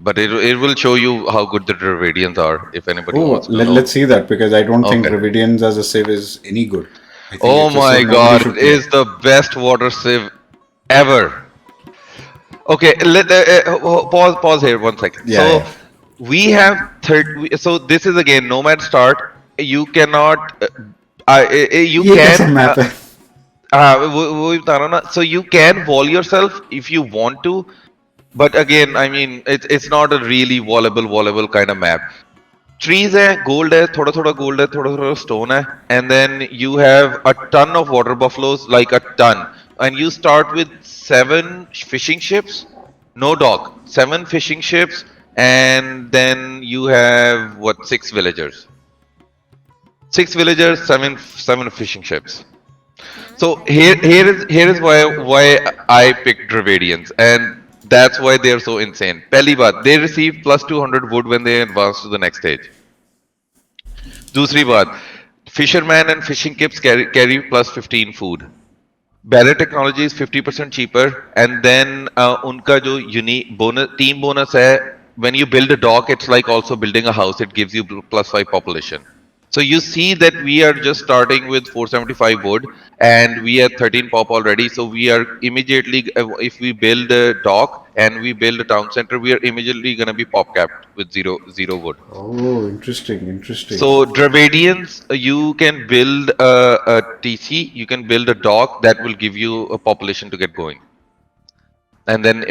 but it will show you how good the Dravidians are if anybody Oh, wants to know. let's see that because I don't think Okay. Dravidians as a civ is any good. I think Oh it's a my civ nobody God! It should play. is the best water sieve ever. Okay, pause here 1 second. Yeah, So yeah. we have so this is again Nomad start. You cannot. You ये कैसा can. Map है? वो बता रहा हूँ ना. So you can wall yourself if you want to, but again, I mean, it's not a really wallable kind of map. Trees है, gold है, थोड़ा थोड़ा gold है, थोड़ा थोड़ा stone है, and then you have a ton of water buffaloes, like a ton, and you start with 7 fishing ships, no dock, 7 fishing ships, and then you have what, 6 villagers, 6 villagers, seven fishing ships. So here is why I picked Dravadians, and that's why they are so insane. Pehli baat, they receive plus 200 wood when they advance to the next stage. दूसरी बात, fisherman and fishing kips carry plus 15 food. Barrier technology is 50% cheaper, and then उनका जो unique bonus team bonus है, when you build a dock, it's like also building a house. It gives you plus 5 population. So you see that we are just starting with 475 wood, and we are 13 pop already. So we are immediately, if we build a dock and we build a town center, we are immediately gonna be pop capped with zero wood. Oh, interesting, interesting. So Dravadians, you can build a TC, you can build a dock that will give you a population to get going, and then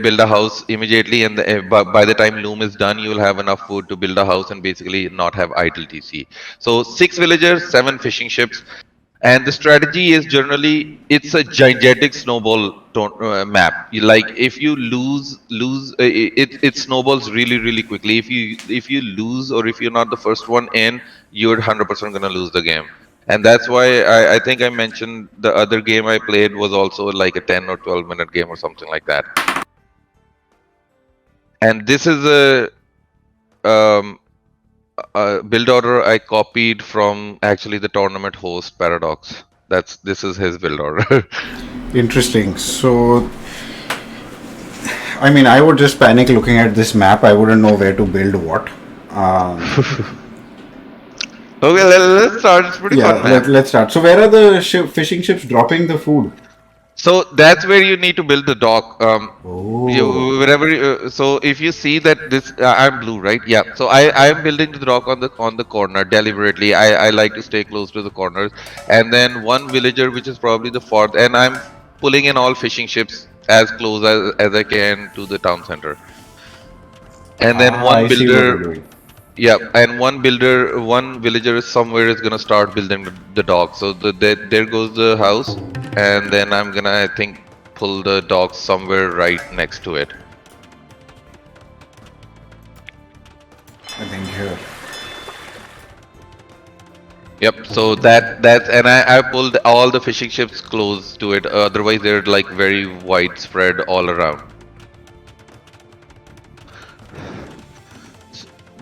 build a house immediately. And by the time loom is done, you will have enough food to build a house and basically not have idle TC. So 6 villagers, 7 fishing ships, and the strategy is generally it's a gigantic snowball map. Like if you lose it snowballs really quickly. If you lose, or if you're not the first one in, you're 100% gonna lose the game. And that's why I think I mentioned the other game I played was also like a 10 or 12 minute game or something like that. And this is um, a build order I copied from actually the tournament host Paradox. This is his build order. Interesting. So, I mean, I would just panic looking at this map. I wouldn't know where to build what. Okay, let's start. It's pretty Yeah, fun map. let's start. So, where are the fishing ships dropping the food? So that's where you need to build the dock. Oh, Wherever. So if you see that this, I'm blue, right? Yeah. So I am building the dock on the corner deliberately. I like to stay close to the corners, and then one villager, which is probably the fourth, and I'm pulling in all fishing ships as close as I can to the town center, and then one I see what you're builder. doing. Yeah, and one villager is somewhere is gonna start building the dock. So there goes the house, and then I'm gonna, I think, pull the dock somewhere right next to it. I think here. Yep. So that's and I pulled all the fishing ships close to it. Otherwise, they're like very widespread all around.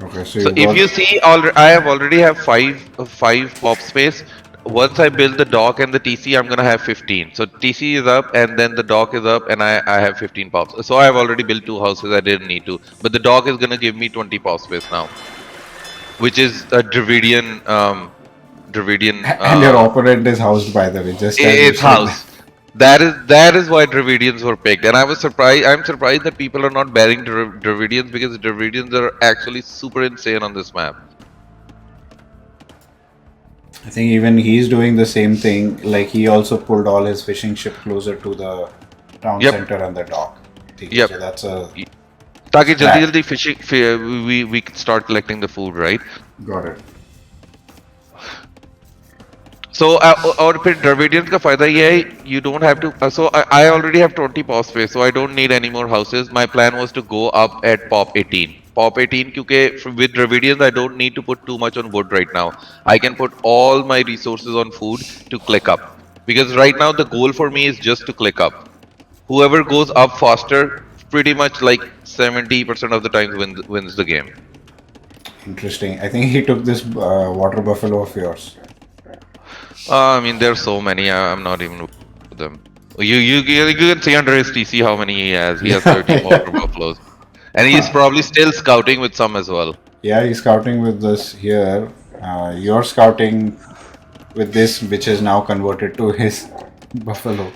Okay, so So you if got. you see, I have already have five pop space. Once I build the dock and the TC, I'm gonna have 15. So TC is up, and then the dock is up, and I have 15 pops. So I have already built 2 houses. I didn't need to, but the dock is gonna give me 20 pop space now, which is a Dravidian. And your opponent is housed, by the way, just as you It's said. house. That is why Dravidians were picked, and I was surprised. I'm surprised that people are not bearing Dravidians, because Dravidians are actually super insane on this map. I think even he's doing the same thing. Like he also pulled all his fishing ship closer to the town Yep. center and the dock. Yep. So that's a ताकि जल्दी strat. जल्दी fishing we can start collecting the food, right? Got it. So और फिर Dravidians का फायदा ये है, you don't have to. So I already have 20 pop space, so I don't need any more houses. My plan was to go up at pop 18. Pop 18 क्योंकि with Dravidians I don't need to put too much on wood right now. I can put all my resources on food to click up, because right now the goal for me is just to click up. Whoever goes up faster, pretty much like 70% of the times wins the game. Interesting. I think he took this water buffalo of yours. I mean, there's so many. I'm not even with them. You can see under his TC how many he has. He has 30 water buffaloes. And he's probably still scouting with some as well. Yeah, he's scouting with this here. You're scouting with this, which is now converted to his buffalo.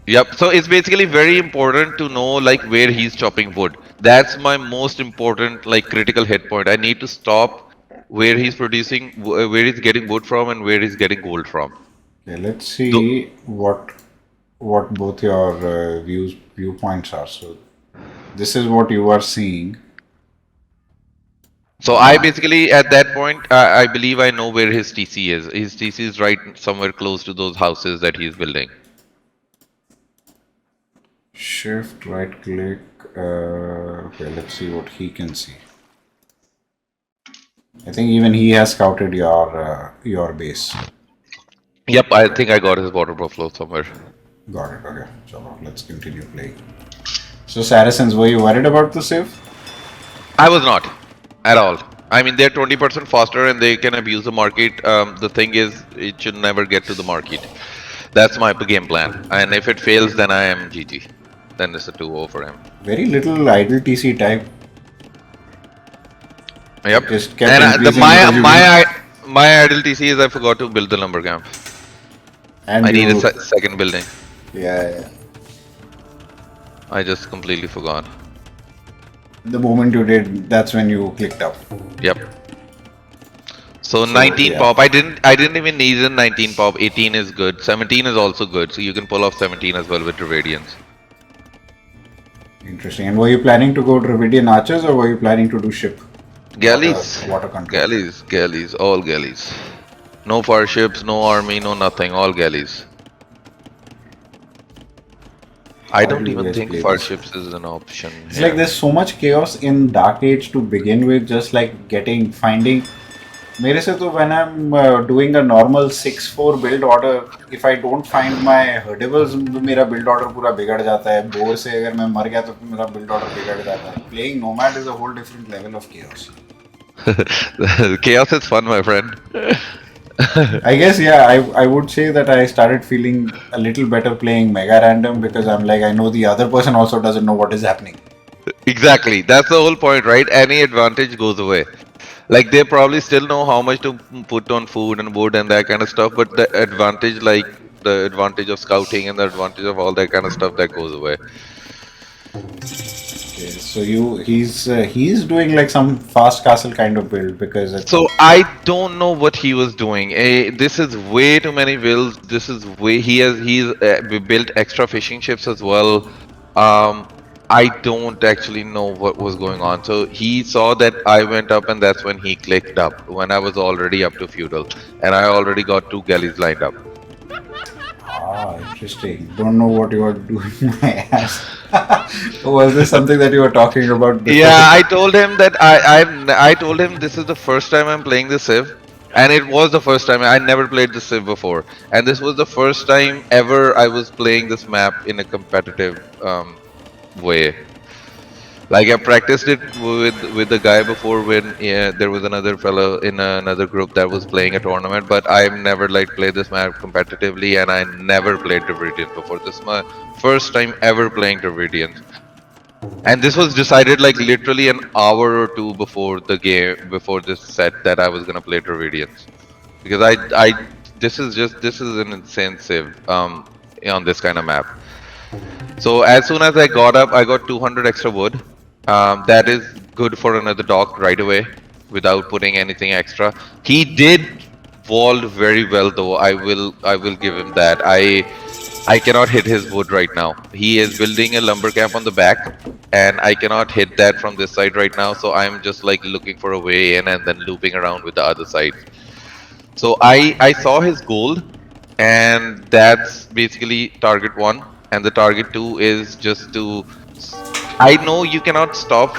Yep. So it's basically very important to know like where he's chopping wood. That's my most important like critical hit point. I need to stop where he's producing, where he's getting wood from, and where he's getting gold from. Okay, let's Tho- see what both your viewpoints are. So this is what you are seeing. So I basically at that point I believe I know where his TC is. His TC is right somewhere close to those houses that he's building. Shift right click. Okay, let's see what he can see. I think even he has scouted your base. Yep, I think I got his water buffalo somewhere. Got it. Okay, so let's continue playing. So Saracens, were you worried about the save? I was not at all. I mean, they're 20% faster and they can abuse the market. The thing is, it should never get to the market. That's my game plan. And if it fails, then I am GG. Then it's a 2-0 for him. Very little idle TC type. Yep. Just kept And increasing because you didn't- my idle TC is I forgot to build the lumber camp. and I need a you, second building. yeah. I just completely forgot. The moment you did, that's when you clicked up. Yep. So 19 yeah. pop. I didn't even need a 19 pop. 18 is good. 17 is also good. So you can pull off 17 as well with Dravadians. Interesting. And were you planning to go Dravidian archers or were you planning to do ship? Galleys. Water control. Galleys, all galleys. No fire ships, no army, no nothing, all galleys. I How don't do you even guys think play fire this? ships is an option. It's like there's so much chaos in Dark Age to begin with, just like finding. मेरे से तो when I'm doing a normal 6-4 build order, if I don't find my herdables, मेरा build order पूरा बिगड़ जाता है. Boar से अगर मैं मर गया तो फिर मेरा build order बिगड़ जाता है. Playing Nomad is a whole different level of chaos. Chaos is fun, my friend. I guess yeah, I would say that I started feeling a little better playing Mega Random because I'm like I know the other person also doesn't know what is happening. Exactly. That's the whole point, right? Any advantage goes away. Like they probably still know how much to put on food and wood and that kind of stuff, but the advantage, like the advantage of scouting and the advantage of all that kind of stuff, that goes away. Okay, so he's doing like some fast castle kind of build because it's, So I don't know what he was doing. This is way too many builds. This is way he's built extra fishing ships as well. I don't actually know what was going on. So he saw that I went up, and that's when he clicked up. When I was already up to feudal, and I already got 2 galleys lined up. interesting. Don't know what you are doing, my ass. Was this something that you were talking about before? Yeah, I told him that I told him this is the first time I'm playing the Civ, and it was the first time. I never played the Civ before, and this was the first time ever I was playing this map in a competitive way. Like I practiced it with the guy before when there was another fellow in another group that was playing a tournament, but I've never like played this map competitively, and I never played Dravidians before. This is my first time ever playing Dravidians. And this was decided like literally an hour or two before the game, before this set, that I was gonna play Dravidians, because this is an insane Civ on this kind of map. So as soon as I got up, I got 200 extra wood. That is good for another dock right away, without putting anything extra. He did walled very well though. I will give him that. I cannot hit his wood right now. He is building a lumber camp on the back, and I cannot hit that from this side right now. So I'm just like looking for a way in and then looping around with the other side. So I saw his gold, and that's basically target 1, and the target 2 is just to. I know you cannot stop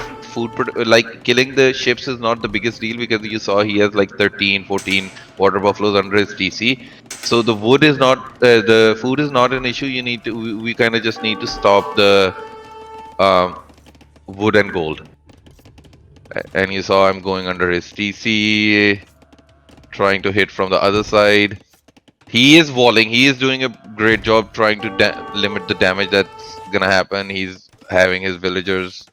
like killing the ships is not the biggest deal, because you saw he has like 13, 14 water buffaloes under his TC. So the wood is not, the food is not an issue. You need to, we kind of just need to stop the wood and gold. And you saw I'm going under his TC, trying to hit from the other side. He is walling. He is doing a great job trying to limit the damage that's gonna happen. He's having his villagers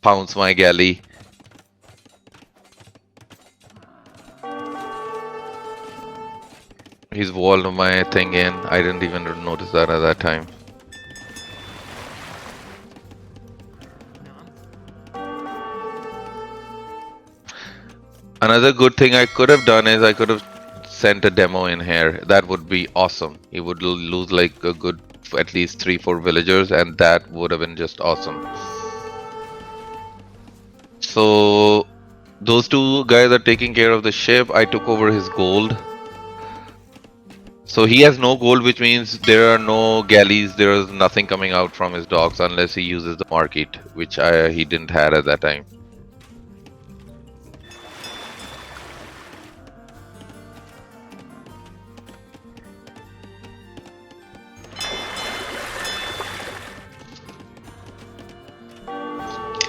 pounce my galley. He's walled my thing in. I didn't even notice that at that time. Another good thing I could have done is I could have sent a demo in here. That would be awesome. He would lose like a good at least 3-4 villagers, and that would have been just awesome. So those two guys are taking care of the ship. I took over his gold. So he has no gold, which means there are no galleys. There is nothing coming out from his docks unless he uses the market, which he didn't have at that time.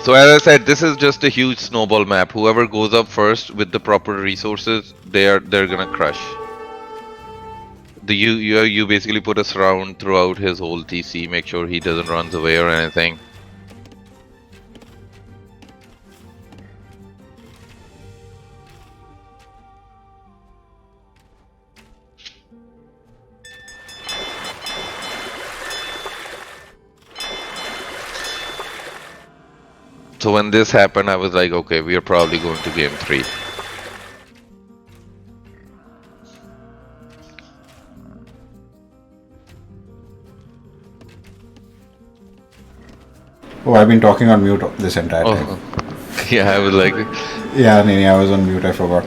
So as I said, this is just a huge snowball map. Whoever goes up first with the proper resources, they're gonna crush. You basically put a surround throughout his whole TC, make sure he doesn't run away or anything. So when this happened, I was like, okay, we are probably going to game 3. Oh, I've been talking on mute this entire time. Oh, yeah, I was like, Yeah, Nini, I was on mute, I forgot.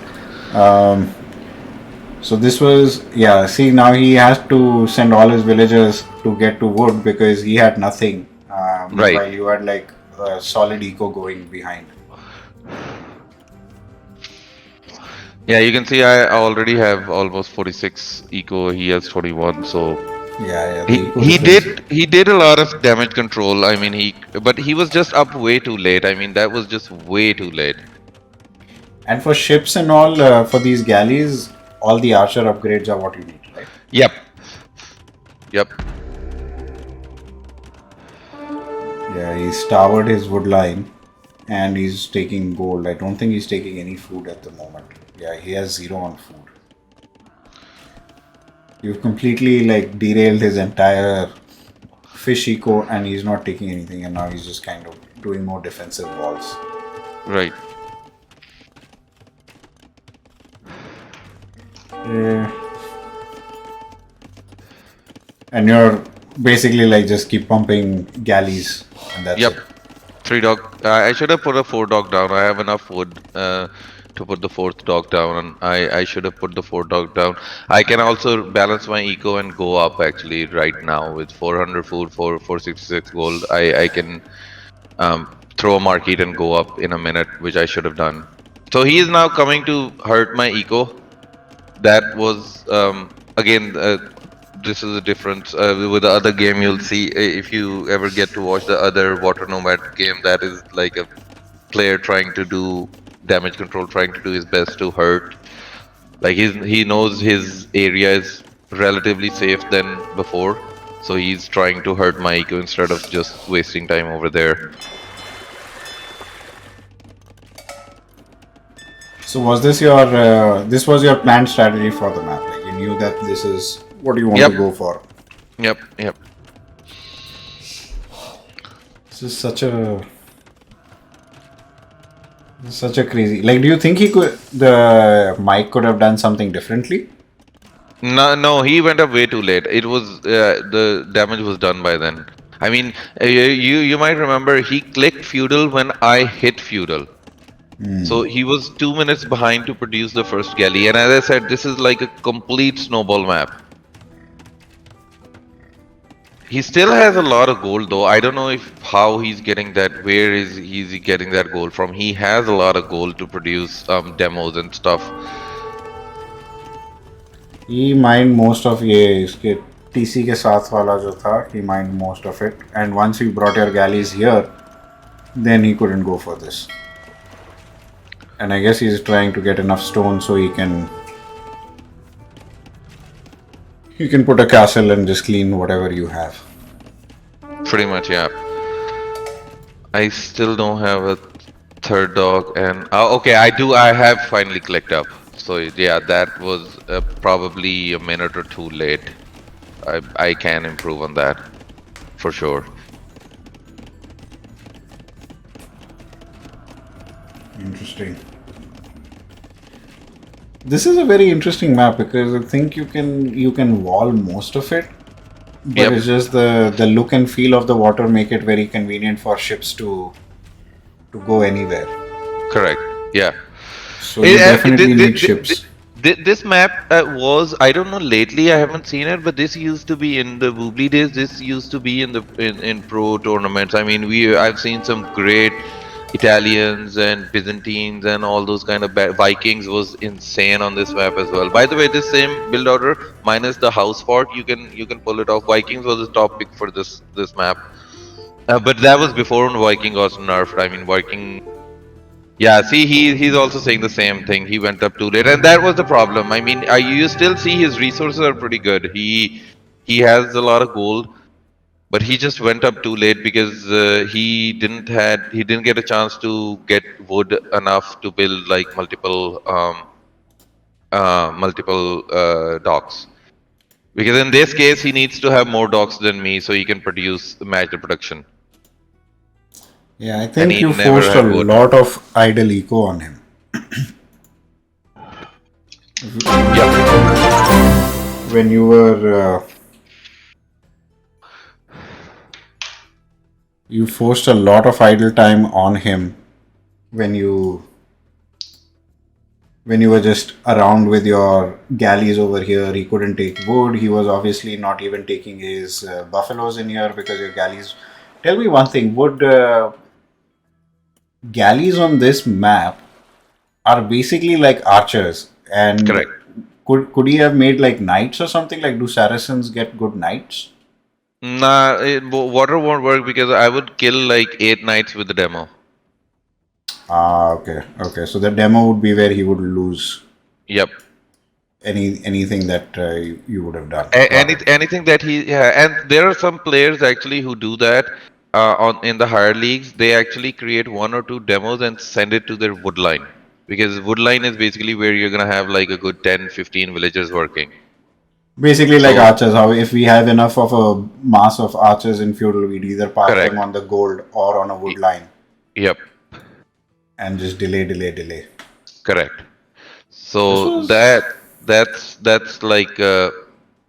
So this was, yeah, see, now he has to send all his villagers to get to wood because he had nothing. Right. While you had like a solid eco going behind. yeah, you can see I already have almost 46 eco. He has 21, so Yeah, the eco he difference. did a lot of damage control. I mean, but he was just up way too late. I mean, that was just way too late. And for ships and all, for these galleys, all the archer upgrades are what you need, right? Yep. Yep. Yeah, he's towered his wood line and he's taking gold. I don't think he's taking any food at the moment. Yeah, he has 0 on food. You've completely like derailed his entire fish eco and he's not taking anything, and now he's just kind of doing more defensive walls. Right. Yeah. And you're basically like just keep pumping galleys and that's Yep. it. 3 dog. I should have put a 4 dog down. I have enough wood to put the 4th dog down, and I should have put the 4th dog down. I can also balance my eco and go up actually right now with 400 food for 466 gold. I can throw a market and go up in a minute, which I should have done. So he is now coming to hurt my eco. That was again. This is a difference with the other game. You'll see if you ever get to watch the other Water Nomad game. That is like a player trying to do damage control, trying to do his best to hurt. Like he knows his area is relatively safe than before, so he's trying to hurt my eco instead of just wasting time over there. So was this your this was your planned strategy for the map? Like you knew that this is what you want Yep. to go for. Yep. This is such a crazy. Like, do you think the Mike could have done something differently? No, he went up way too late. It was the damage was done by then. I mean, you might remember he clicked feudal when I hit feudal. So he was 2 minutes behind to produce the first galley, and as I said, this is like a complete snowball map. He still has a lot of gold though. I don't know how he's getting that. Where is he getting that gold from? He has a lot of gold to produce demos and stuff. He mined most of ये इसके TC के साथ वाला जो था. He mined most of it, and once you brought your galleys here, then he couldn't go for this. And I guess he's trying to get enough stone so he can put a castle and just clean whatever you have. Pretty much, yeah. I still don't have a third dog, and okay, I do. I have finally clicked up. So yeah, that was probably a minute or two late. I can improve on that for sure. Interesting. This is a very interesting map because I think you can wall most of it, but Yep, it's just the look and feel of the water make it very convenient for ships to go anywhere. correct. Yeah. So you definitely need ships. This map was, I don't know, lately I haven't seen it, but this used to be in the Woobly days. This used to be in the in pro tournaments. I mean, I've seen some great Italians and Byzantines and all those kind of Vikings was insane on this map as well. By the way, this same build order minus the house fort, you can pull it off. Vikings was the top pick for this map, but that was before Viking got nerfed. I mean, Viking. Yeah, see, he's also saying the same thing. He went up too late, and that was the problem. I mean, you still see his resources are pretty good. He has a lot of gold, but he just went up too late because he didn't get a chance to get wood enough to build like multiple docks. Because in this case, he needs to have more docks than me, so he can match the production, Yeah, I and think he you never forced a had wood. lot of idle eco on him. Yep. When you forced a lot of idle time on him when you were just around with your galleys over here. He couldn't take wood. He was obviously not even taking his buffaloes in here because your galleys. Tell me one thing: would galleys on this map are basically like archers, and Correct. could he have made like knights or something? Like, do Saracens get good knights? Nah, water won't work because I would kill like 8 knights with the demo. Ah, okay, okay. So the demo would be where he would lose Yep. anything that you would have done. Got it. Anything that yeah, and there are some players actually who do that on in the higher leagues. They actually create one or two demos and send it to their woodline because woodline is basically where you're gonna have like a good 10, 15 villagers working. Basically, like So archers. How if we have enough of a mass of archers in feudal, we'd either park them correct. on the gold or on a wood Y- line Yep. and just delay. Correct. This So was that's like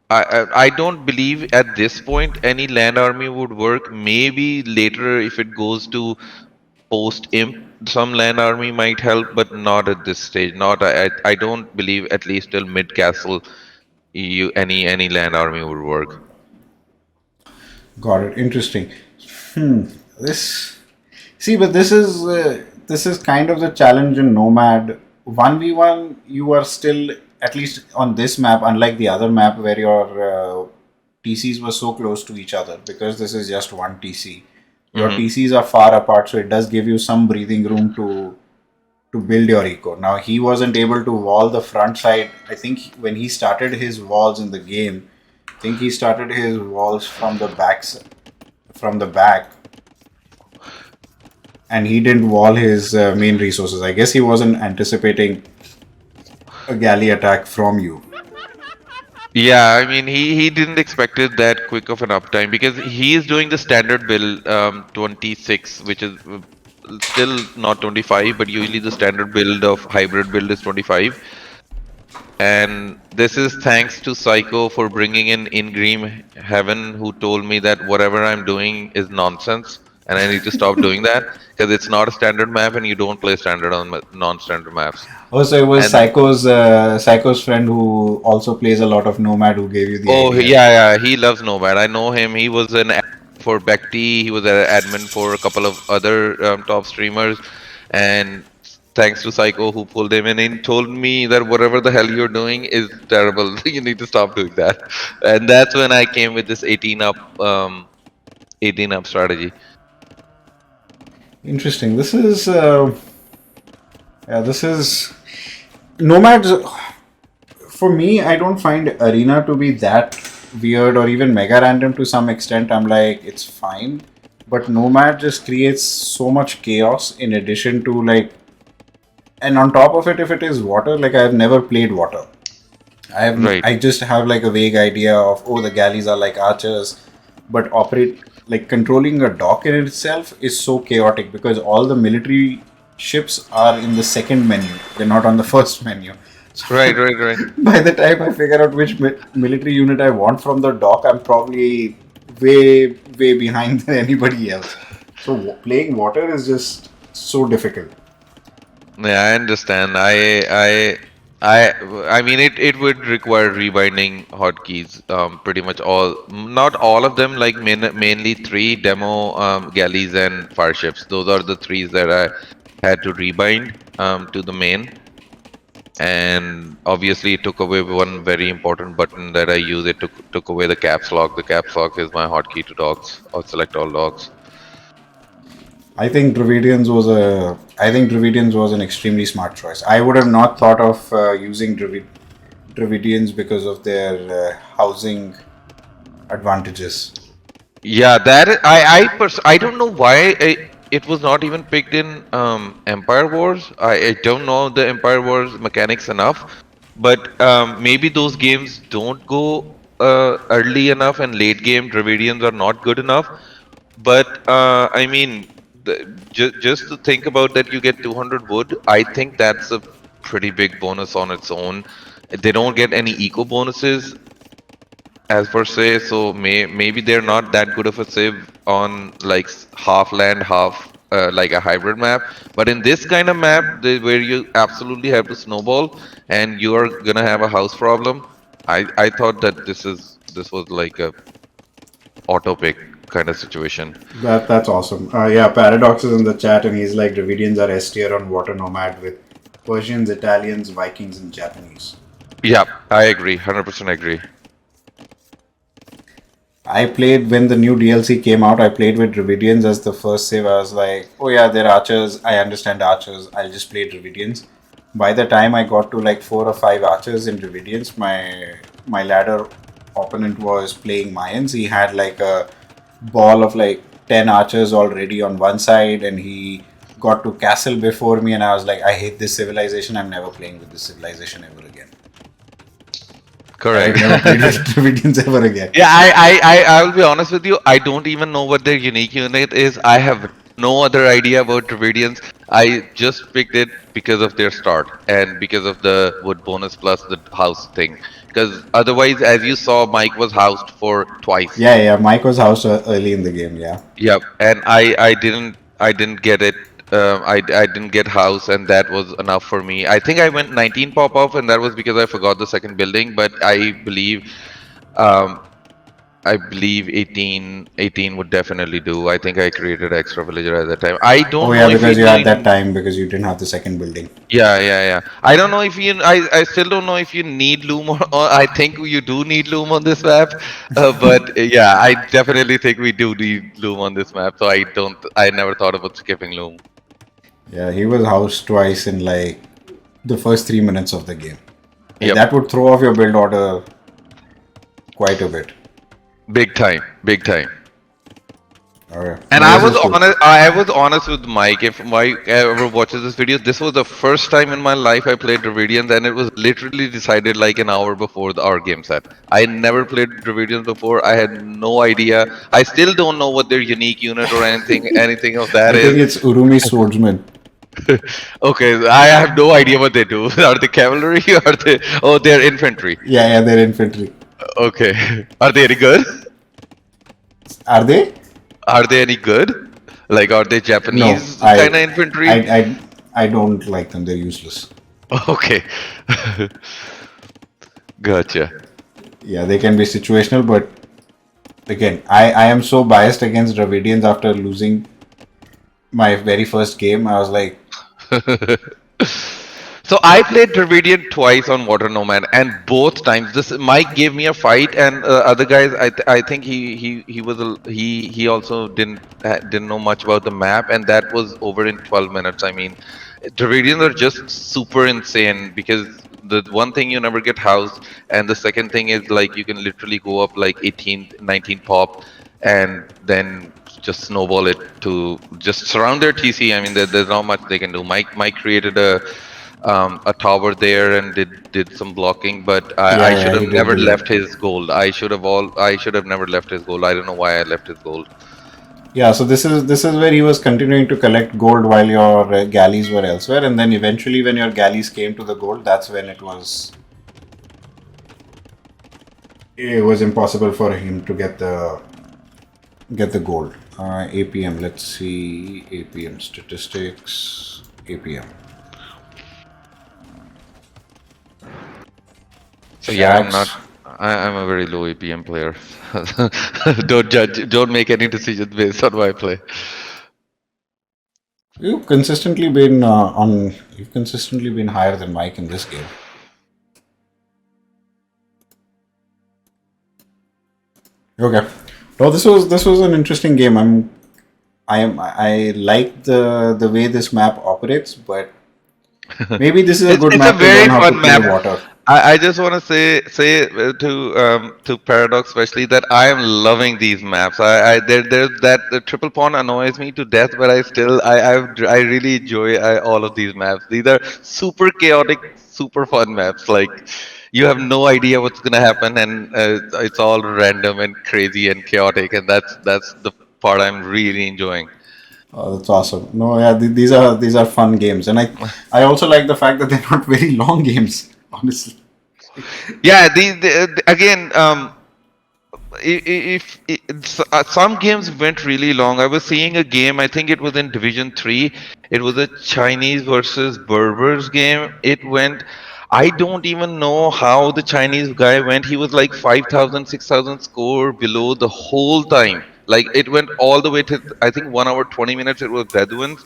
I don't believe at this point any land army would work. Maybe later if it goes to post imp, some land army might help, but not at this stage. Not I don't believe at least till mid castle you any land army would work. got it. Interesting. This see, but this is kind of the challenge in Nomad. 1v1, you are still, at least on this map, unlike the other map where your TCs were so close to each other, because this is just one TC. Your Hmm. TCs are far apart, so it does give you some breathing room to build your eco. Now he wasn't able to wall the front side. I think when he started his walls in the game, I think he started his walls from the back, and he didn't wall his main resources. I guess he wasn't anticipating a galley attack from you. Yeah, I mean he didn't expect it that quick of an uptime because he is doing the standard build 26, which is still not 25, but usually the standard build of hybrid build is 25. And this is thanks to Psycho for bringing in Ingrim Heaven, who told me that whatever I'm doing is nonsense and I need to stop doing that because it's not a standard map and you don't play standard on non-standard maps. Also, it was And Psycho's friend who also plays a lot of Nomad who gave you the oh idea. yeah, he loves Nomad. I know him. He was an admin for Bekti. He was an admin for a couple of other top streamers, and thanks to Psycho who pulled him in and told me that whatever the hell you're doing is terrible. You need to stop doing that. And that's when I came with this 18 up strategy. Interesting. This is Nomads. For me, I don't find Arena to be that weird or even mega random to some extent. I'm like, it's fine. But Nomad just creates so much chaos in addition to like, and on top of it, if it is water, like I've never played water. Right. I just have like a vague idea of, oh, the galleys are like archers, but operate like controlling a dock in itself is so chaotic because all the military ships are in the second menu. They're not on the first menu. Right, So right, right. by the time I figure out which military unit I want from the dock, I'm probably way behind than anybody else. So playing water is just so difficult. Yeah, I understand. I mean, it would require rebinding hotkeys. Pretty much all, not all of them. Like mainly three demo galleys and fire ships. Those are the threes that I had to rebind to the main. And obviously, it took away one very important button that I use. It took away the caps lock. The caps lock is my hotkey to dogs or select all dogs. I think Dravidians was an extremely smart choice. I would have not thought of using Dravidians because of their housing advantages. Yeah, I don't know why it was not even picked in Empire Wars. I don't know the Empire Wars mechanics enough, but maybe those games don't go early enough and late game Dravidians are not good enough. But I mean, just to think about that, you get 200 wood. I think that's a pretty big bonus on its own. They don't get any eco bonuses as per se, so maybe they're not that good of a civ on like half land, half like a hybrid map. But in this kind of map, where you absolutely have to snowball and you are gonna have a house problem, I thought that this was like a auto pick kind of situation. That's awesome. Yeah, Paradox is in the chat and he's like Dravidians are S tier on Water Nomad with Persians, Italians, Vikings, and Japanese. Yeah, I agree, 100% agree. I played when the new DLC came out. I played with Dravidians as the first save. I was like, oh yeah, they're archers. I understand archers. I'll just play Dravidians. By the time I got to like 4 or 5 archers in Dravidians, my ladder opponent was playing Mayans. He had like a ball of like 10 archers already on one side, and he got to castle before me. And I was like, I hate this civilization. I'm never playing with this civilization ever again. I've Correct. never played with Dravidians ever again. Yeah, I will be honest with you. I don't even know what their unique unit is. I have no other idea about Dravidians. I just picked it because of their start and because of the wood bonus plus the house thing. Because otherwise, as you saw, Mike was housed for twice. Yeah, Mike was housed early in the game. Yeah. Yep, and I didn't get it. I didn't get house, and that was enough for me. I think I went 19 pop off, and that was because I forgot the second building. But um, I believe 18 would definitely do. I think I created extra villager at that time. I Oh don't know yeah, if you because you had that need. time because you didn't have the second building. Yeah. I don't know if you. I still don't know if you need loom or I think you do need loom on this map. But yeah, I definitely think we do need loom on this map. So I don't. I never thought about skipping loom. Yeah, he was housed twice in like the first 3 minutes of the game. Like Yep. that would throw off your build order quite a bit. Big time. Big time. Alright. And No, I this was is cool. honest. I was honest with Mike. If Mike ever watches this video, this was the first time in my life I played Dravidians, and it was literally decided like an hour before our game set. I never played Dravidians before. I had no idea. I still don't know what their unique unit or anything of that I think is. it's Urumi Swordsman. Okay, I have no idea what they do. Are they cavalry? Are they? Oh, they're infantry. Yeah, they're infantry. Okay. Are they any good? Are they? Are they any good? Like, are they No, Japanese kind of infantry? I don't like them. They're useless. Okay. Gotcha. Yeah, they can be situational, but again, I am so biased against Dravidians after losing my very first game. I was like, So I played Dravidian twice on Water Nomad, and both times this Mike gave me a fight, and other guys, I think he was he also didn't know much about the map, and that was over in 12 minutes. I mean, Dravidians are just super insane because the one thing you never get housed, and the second thing is like you can literally go up like 18, 19 pop, and then just snowball it to just surround their TC. I mean, there's not much they can do. Mike created a tower there and did some blocking, but Yeah, I should yeah, have he did never the. left his gold. I should have never left his gold. I don't know why I left his gold. Yeah, so this is where he was continuing to collect gold while your galleys were elsewhere, and then eventually, when your galleys came to the gold, that's when it was impossible for him to get the gold. APM. Let's see APM statistics. APM. So yeah, I'm not. Shax. I'm a very low APM player. Don't judge. Don't make any decisions based on my play. You've consistently been higher than Mike in this game. Okay. Well, this was an interesting game. I like the way this map operates, but maybe this is a good It's a map to learn very how to fun play map. water. I just want to say to Paradox especially that I am loving these maps. There's that the triple pawn annoys me to death, but I really enjoy all of these maps. These are super chaotic, super fun maps. Like you have no idea what's gonna happen, and it's all random and crazy and chaotic, and that's the part I'm really enjoying. Oh, that's awesome. No, yeah, these are fun games, and I also like the fact that they're not very long games. Honestly. Yeah, again, some games went really long. I was seeing a game. I think it was in Division 3. It was a Chinese versus Berbers game. It went. I don't even know how the Chinese guy went. He was like 5,000, 6,000 score below the whole time. Like it went all the way to I think 1 hour 20 minutes. It was Bedouins.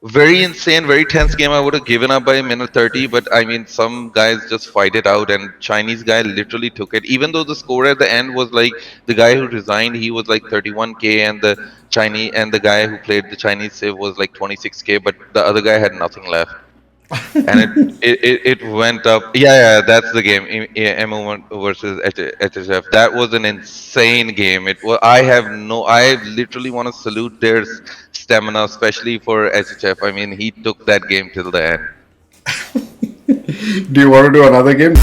Very insane, very tense game. I would have given up by minute 30, but I mean, some guys just fight it out, and Chinese guy literally took it. Even though the score at the end was like the guy who resigned, he was like 31K, and the guy who played the Chinese Civ was like 26K, but the other guy had nothing left, and it went up. Yeah, yeah, that's the game. MO versus HHF. That was an insane game. It was. I have no. I literally want to salute their stamina, especially for HHF. I mean, he took that game till the end. Do you want to do another game?